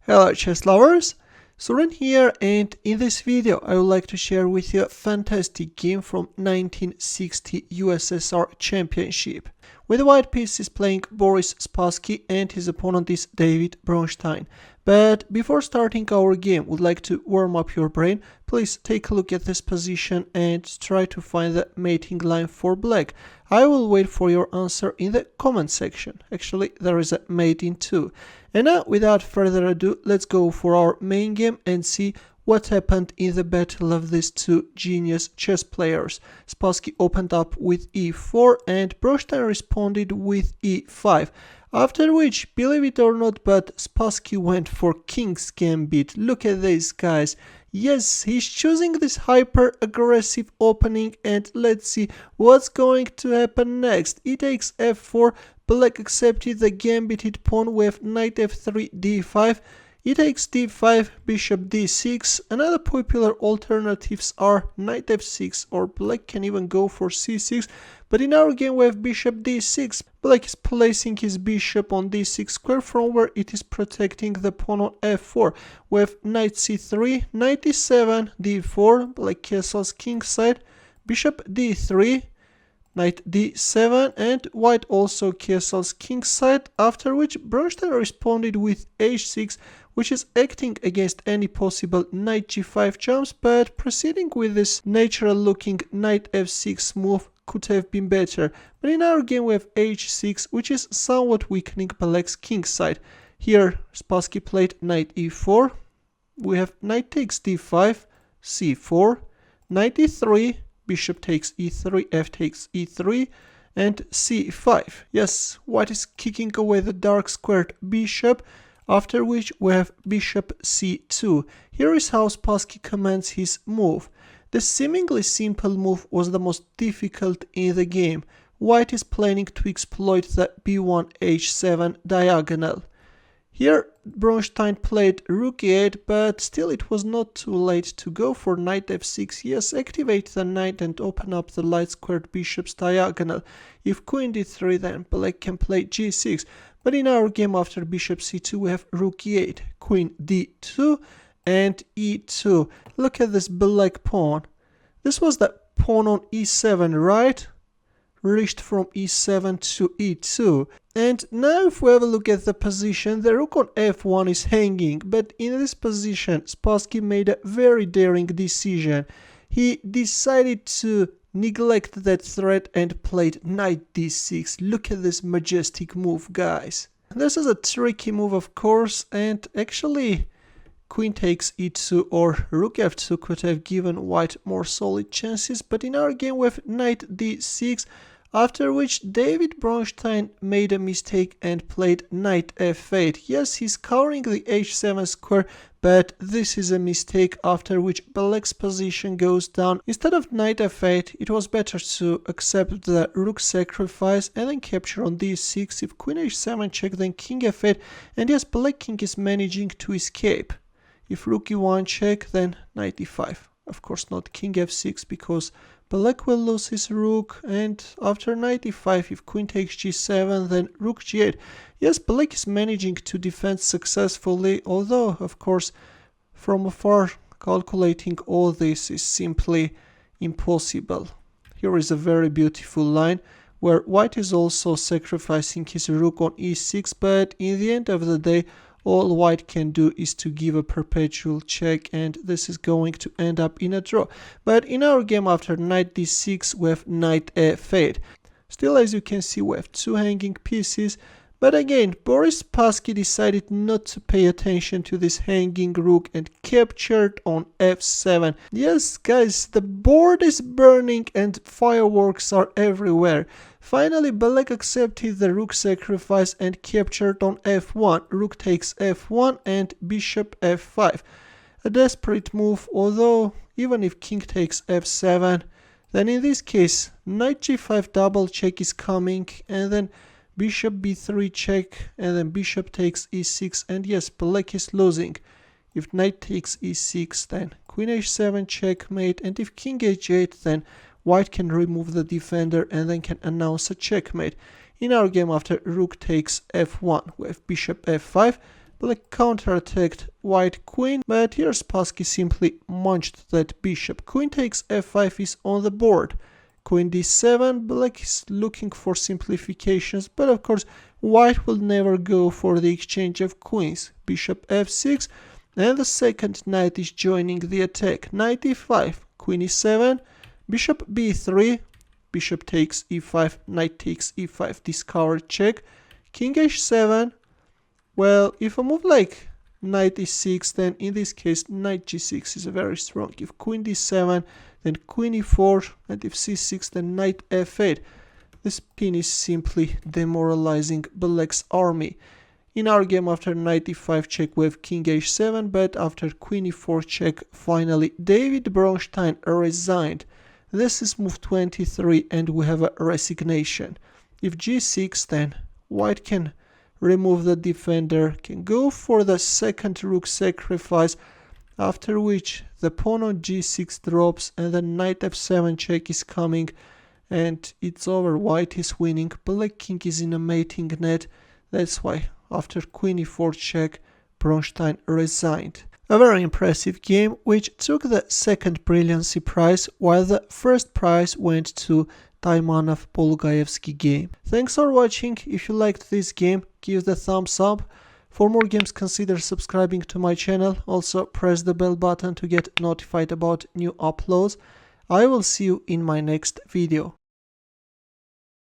Hello chess lovers, Suren here, and in this video I would like to share with you a fantastic game from 1960 USSR Championship, where the white piece is playing Boris Spassky and his opponent is David Bronstein. But before starting our game, would like to warm up your brain. Please take a look at this position and try to find the mating line for black. I will wait for your answer in the comment section. Actually, there is a mating too. And now, without further ado, let's go for our main game and see what happened in the battle of these two genius chess players. Spassky opened up with e4 and Bronstein responded with e5. After which, believe it or not, but Spassky went for King's Gambit. Look at this, guys. Yes, he's choosing this hyper-aggressive opening, and let's see what's going to happen next. He takes f4, black accepted the gambited pawn with knight f3 d5. He takes d5, bishop d6. Another popular alternatives are knight f6, or black can even go for c6. But in our game we have bishop d6. Black is placing his bishop on d6 square, from where it is protecting the pawn on f4. We have knight c3, knight d7, d4, black castles kingside, bishop d3, knight d7, and white also castles kingside, after which Bronstein responded with h6, which is acting against any possible knight g5 jumps, but proceeding with this natural looking knight f6 move could have been better. But in our game we have h6, which is somewhat weakening black's kingside. Here Spassky played knight e4, we have knight takes d5, c4, knight e3, bishop takes e3, f takes e3, and c5. Yes, white is kicking away the dark squared bishop, after which we have bishop c2. Here is how Spassky commands his move. The seemingly simple move was the most difficult in the game. White is planning to exploit the b1 h7 diagonal. Here Bronstein played rook e8, but still it was not too late to go for knight f6. Yes, activate the knight and open up the light squared bishop's diagonal. If queen d3, then black can play g6. But in our game after bishop c2 we have rook e8, queen d2 and e2. Look at this black pawn. This was the pawn on e7, right? Reached from e7 to e2. And now if we have a look at the position, the rook on f1 is hanging, but in this position Spassky made a very daring decision. He decided to neglect that threat and played knight d6. Look at this majestic move, guys. This is a tricky move, of course, and actually queen takes e2 or rook f2 could have given white more solid chances, but in our game we have knight d6, after which David Bronstein made a mistake and played knight f8. Yes, he's covering the h7 square, but this is a mistake, after which black's position goes down. Instead of knight f8, it was better to accept the rook sacrifice and then capture on d6. If queen h7 check, then king f8, and yes, black king is managing to escape. If rook e1 check, then knight e5. Of course not king f6, because black will lose his rook, and after knight e5, if queen takes g7, then rook g8. Yes, black is managing to defend successfully, although, of course, from afar, calculating all this is simply impossible. Here is a very beautiful line, where white is also sacrificing his rook on e6, but in the end of the day, all white can do is to give a perpetual check, and this is going to end up in a draw. But in our game after knight d6 we have knight f8. Still, as you can see, we have two hanging pieces, but again Boris Spassky decided not to pay attention to this hanging rook and captured on f7. Yes, guys, the board is burning and fireworks are everywhere. Finally, black accepted the rook sacrifice and captured on f1. Rook takes f1 and bishop f5. A desperate move, although even if king takes f7, then in this case knight g5 double check is coming, and then bishop b3 check, and then bishop takes e6, and yes, black is losing. If knight takes e6, then queen h7 checkmate, and if king h8, then white can remove the defender and then can announce a checkmate. In our game after rook takes f1 with bishop f5, Black counterattacked white queen, but here Spassky simply munched that bishop. Queen takes f5 is on the board. Queen d7, black is looking for simplifications, but of course white will never go for the exchange of queens. Bishop f6, and the second knight is joining the attack. Knight e5, queen e7, bishop b3, bishop takes e5, knight takes e5, discovered check. King h7, well, if I move like knight e6, then in this case knight g6 is very strong. If queen d7, then queen e4, and if c6, then knight f8. This pin is simply demoralizing black's army. In our game, after knight e5 check, we have king h7, but after queen e4 check, finally David Bronstein resigned. This is move 23, and we have a resignation. If g6, then white can remove the defender, can go for the second rook sacrifice, after which the pawn on g6 drops and the knight f7 check is coming, and it's over. White is winning. Black king is in a mating net. That's why after queen e4 check, Bronstein resigned. A very impressive game, which took the second Brilliancy prize, while the first prize went to Taimanov Polgaevsky game. Thanks for watching. If you liked this game, give the thumbs up. For more games, consider subscribing to my channel. Also, press the bell button to get notified about new uploads. I will see you in my next video.